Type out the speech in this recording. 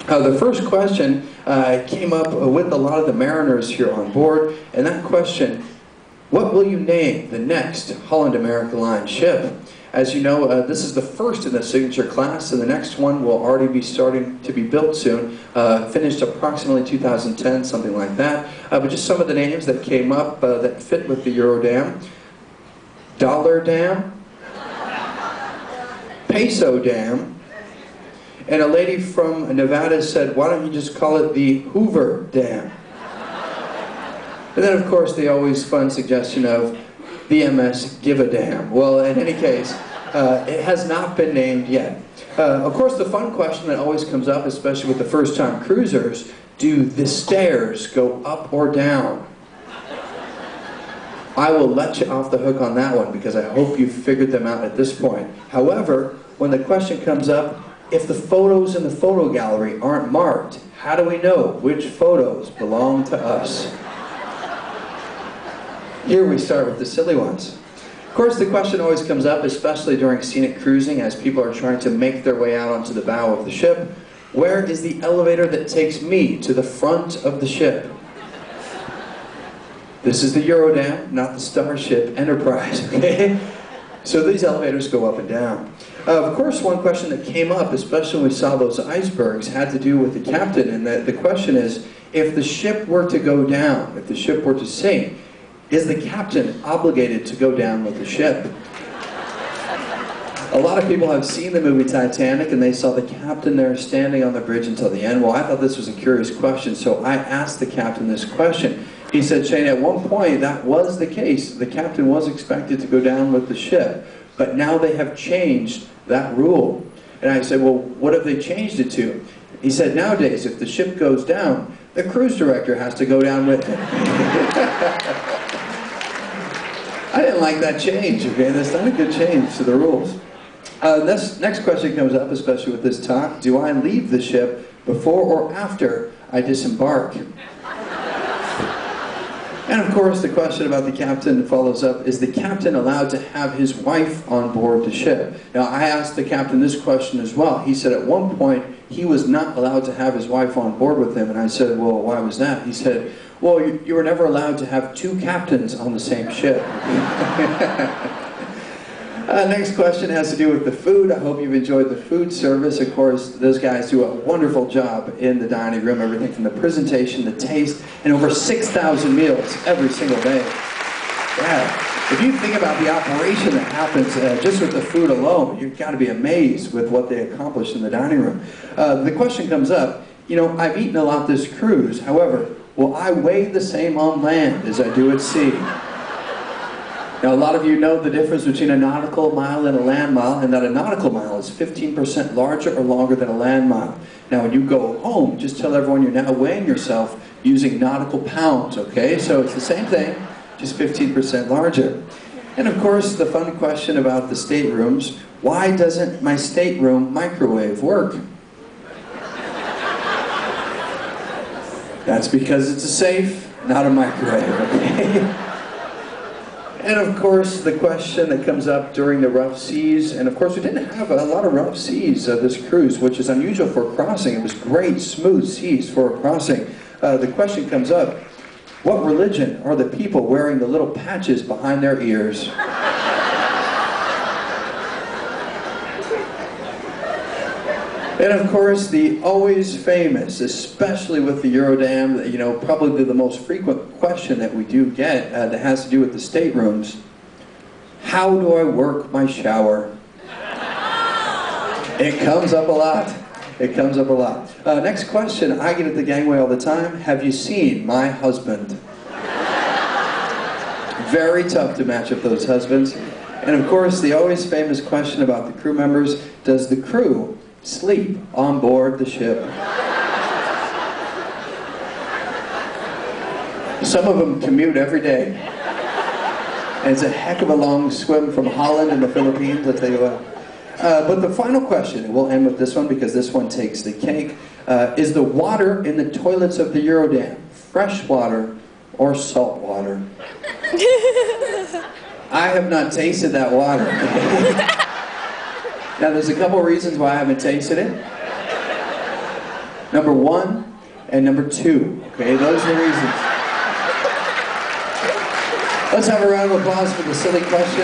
The first question came up with a lot of the mariners here on board, and that question, what will you name the next Holland America Line ship? As you know, this is the first in the signature class, and the next one will already be starting to be built soon, finished approximately 2010, something like that. But just some of the names that came up that fit with the Eurodam: Dollar Dam, Peso Dam, and a lady from Nevada said, why don't you just call it the Hoover Dam? And then, of course, the always fun suggestion of the MS Give a Damn. Well, in any case, it has not been named yet. Of course, the fun question that always comes up, especially with the first-time cruisers, do the stairs go up or down? I will let you off the hook on that one because I hope you've figured them out at this point. However, when the question comes up, if the photos in the photo gallery aren't marked, how do we know which photos belong to us? Here we start with the silly ones. Of course, the question always comes up, especially during scenic cruising, as people are trying to make their way out onto the bow of the ship. Where is the elevator that takes me to the front of the ship? This is the Eurodam, not the Starship Enterprise, okay? So these elevators go up and down. Of course, one question that came up, especially when we saw those icebergs, had to do with the captain, and the question is, if the ship were to go down, if the ship were to sink, is the captain obligated to go down with the ship? A lot of people have seen the movie Titanic, and they saw the captain there standing on the bridge until the end. Well, I thought this was a curious question, so I asked the captain this question. He said, Shane, at one point that was the case. The captain was expected to go down with the ship, but now they have changed that rule. And I said, well, what have they changed it to? He said, nowadays, if the ship goes down, the cruise director has to go down with it. I didn't like that change, okay? That's not a good change to the rules. This next question comes up, especially with this talk. Do I leave the ship before or after I disembark? And of course, the question about the captain follows up, is the captain allowed to have his wife on board the ship? Now, I asked the captain this question as well. He said at one point, he was not allowed to have his wife on board with him. And I said, well, why was that? He said, well, you were never allowed to have two captains on the same ship. Next question has to do with the food. I hope you've enjoyed the food service. Of course, those guys do a wonderful job in the dining room, everything from the presentation, the taste, and over 6,000 meals every single day. Yeah. If you think about the operation that happens just with the food alone, you've got to be amazed with what they accomplish in the dining room. The question comes up, you know, I've eaten a lot this cruise. However, will I weigh the same on land as I do at sea? Now, a lot of you know the difference between a nautical mile and a land mile, and that a nautical mile is 15% larger or longer than a land mile. Now, when you go home, just tell everyone you're now weighing yourself using nautical pounds, okay? So it's the same thing, just 15% larger. And of course, the fun question about the staterooms, why doesn't my stateroom microwave work? That's because it's a safe, not a microwave, okay? And of course, the question that comes up during the rough seas, and of course we didn't have a lot of rough seas this cruise, which is unusual for a crossing. It was great, smooth seas for a crossing. The question comes up, what religion are the people wearing the little patches behind their ears? And of course, the always famous, especially with the Eurodam, you know, probably the most frequent question that we do get that has to do with the staterooms. How do I work my shower? It comes up a lot. It comes up a lot. Next question I get at the gangway all the time. Have you seen my husband? Very tough to match up those husbands. And of course, the always famous question about the crew members, does the crew sleep on board the ship? Some of them commute every day. And it's a heck of a long swim from Holland and the Philippines, I'll tell you what. But the final question, and we'll end with this one because this one takes the cake, is the water in the toilets of the Eurodam fresh water or salt water? I have not tasted that water. Now, there's a couple reasons why I haven't tasted it. Number 1 and number 2. Okay, those are the reasons. Let's have a round of applause for the silly question.